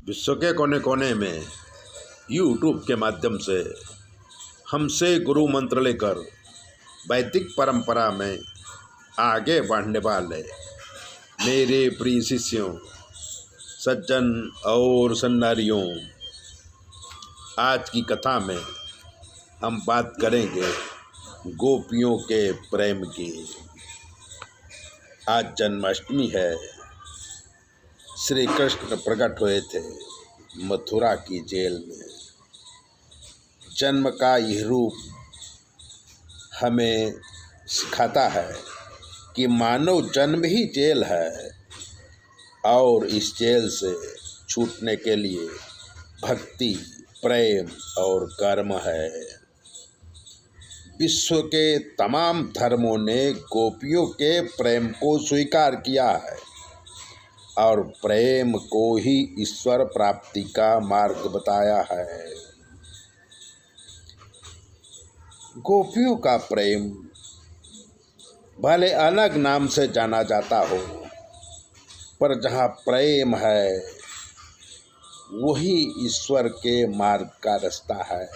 विश्व के कोने कोने में यूट्यूब के माध्यम से हमसे गुरु मंत्र लेकर वैदिक परंपरा में आगे बढ़ने वाले मेरे प्रिय शिष्यों, सज्जन और सन्नारियों, आज की कथा में हम बात करेंगे गोपियों के प्रेम की। आज जन्माष्टमी है। श्री कृष्ण प्रकट हुए थे मथुरा की जेल में। जन्म का यह रूप हमें सिखाता है कि मानव जन्म ही जेल है और इस जेल से छूटने के लिए भक्ति, प्रेम और कर्म है। विश्व के तमाम धर्मों ने गोपियों के प्रेम को स्वीकार किया है और प्रेम को ही ईश्वर प्राप्ति का मार्ग बताया है। गोपियों का प्रेम भले अलग नाम से जाना जाता हो, पर जहाँ प्रेम है वही ईश्वर के मार्ग का रास्ता है।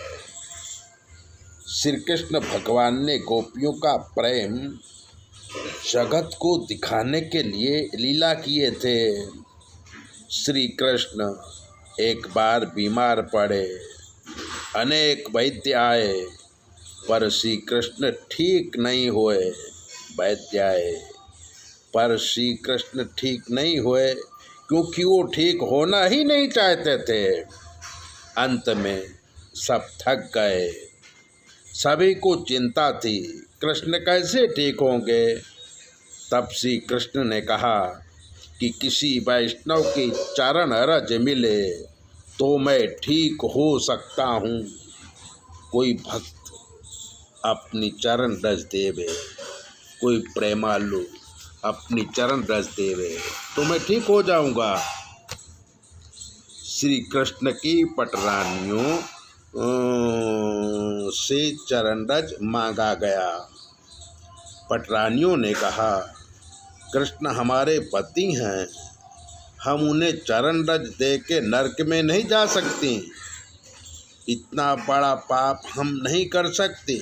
श्री कृष्ण भगवान ने गोपियों का प्रेम जगत को दिखाने के लिए लीला किए थे। श्री कृष्ण एक बार बीमार पड़े, अनेक वैद्य आए, पर श्री कृष्ण ठीक नहीं हुए। वैद्य आए पर श्री कृष्ण ठीक नहीं हुए क्योंकि वो ठीक होना ही नहीं चाहते थे। अंत में सब थक गए। सभी को चिंता थी, कृष्ण कैसे ठीक होंगे। तब श्री कृष्ण ने कहा कि किसी वैष्णव की चरण रज मिले तो मैं ठीक हो सकता हूँ। कोई भक्त अपनी चरण रज देवे, कोई प्रेमालु अपनी चरण रज देवे तो मैं ठीक हो जाऊँगा। श्री कृष्ण की पटरानियों से चरण रज मांगा गया। पटरानियों ने कहा, कृष्ण हमारे पति हैं, हम उन्हें चरण रज दे के नरक में नहीं जा सकती। इतना बड़ा पाप हम नहीं कर सकते।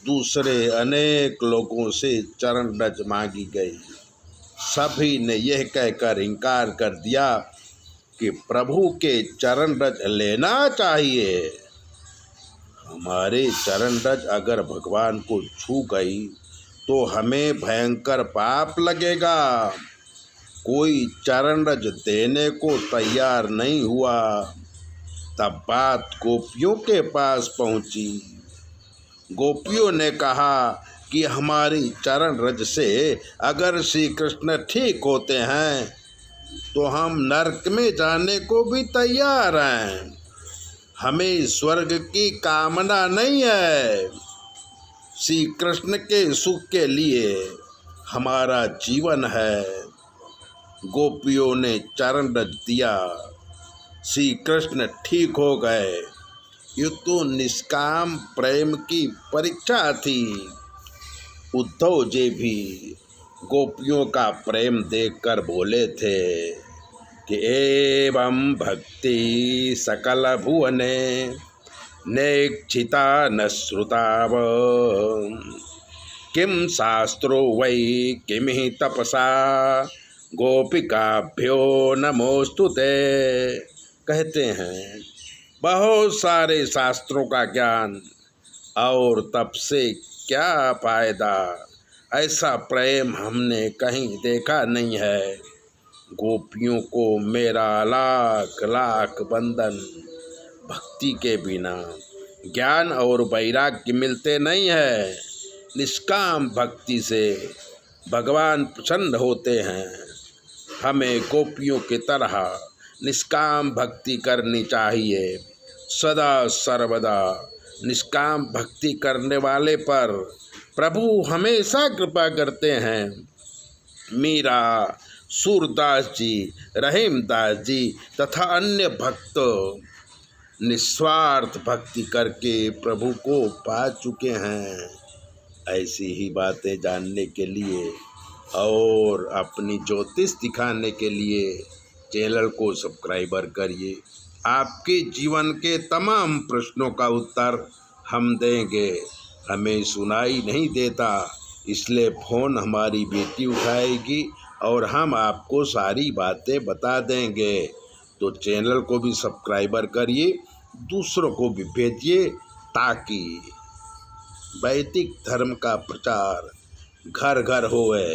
दूसरे अनेक लोगों से चरण रज मांगी गई। सभी ने यह कहकर इनकार कर दिया कि प्रभु के चरण रज लेना चाहिए। हमारे चरण रज अगर भगवान को छू गई तो हमें भयंकर पाप लगेगा। कोई चरण रज देने को तैयार नहीं हुआ। तब बात गोपियों के पास पहुंची। गोपियों ने कहा कि हमारी चरण रज से अगर श्री कृष्ण ठीक होते हैं तो हम नरक में जाने को भी तैयार हैं। हमें स्वर्ग की कामना नहीं है। श्री कृष्ण के सुख के लिए हमारा जीवन है। गोपियों ने चरण रज दिया, श्री कृष्ण ठीक हो गए। ये तो निष्काम प्रेम की परीक्षा थी। उद्धव जी भी गोपियों का प्रेम देखकर बोले थे कि एवं भक्ति सकल भुवने नेक्षिता न श्रुताव किम शास्त्रो वै किम ही तपसा गोपिकाभ्यो नमोस्तुते। कहते हैं बहुत सारे शास्त्रों का ज्ञान और तप से क्या फायदा, ऐसा प्रेम हमने कहीं देखा नहीं है। गोपियों को मेरा लाख लाख वंदन। भक्ति के बिना ज्ञान और वैराग्य मिलते नहीं है। निष्काम भक्ति से भगवान प्रसन्न होते हैं। हमें गोपियों की तरह निष्काम भक्ति करनी चाहिए। सदा सर्वदा निष्काम भक्ति करने वाले पर प्रभु हमेशा कृपा करते हैं। मीरा, सूरदास जी, रहीमदास जी तथा अन्य भक्त निस्वार्थ भक्ति करके प्रभु को पा चुके हैं। ऐसी ही बातें जानने के लिए और अपनी ज्योतिष दिखाने के लिए चैनल को सब्सक्राइबर करिए। आपके जीवन के तमाम प्रश्नों का उत्तर हम देंगे। हमें सुनाई नहीं देता, इसलिए फ़ोन हमारी बेटी उठाएगी और हम आपको सारी बातें बता देंगे। तो चैनल को भी सब्सक्राइबर करिए, दूसरों को भी भेजिए, ताकि वैदिक धर्म का प्रचार घर घर होए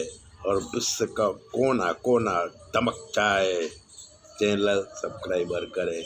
और विश्व का कोना कोना दमक जाए। चैनल सब्सक्राइबर करें।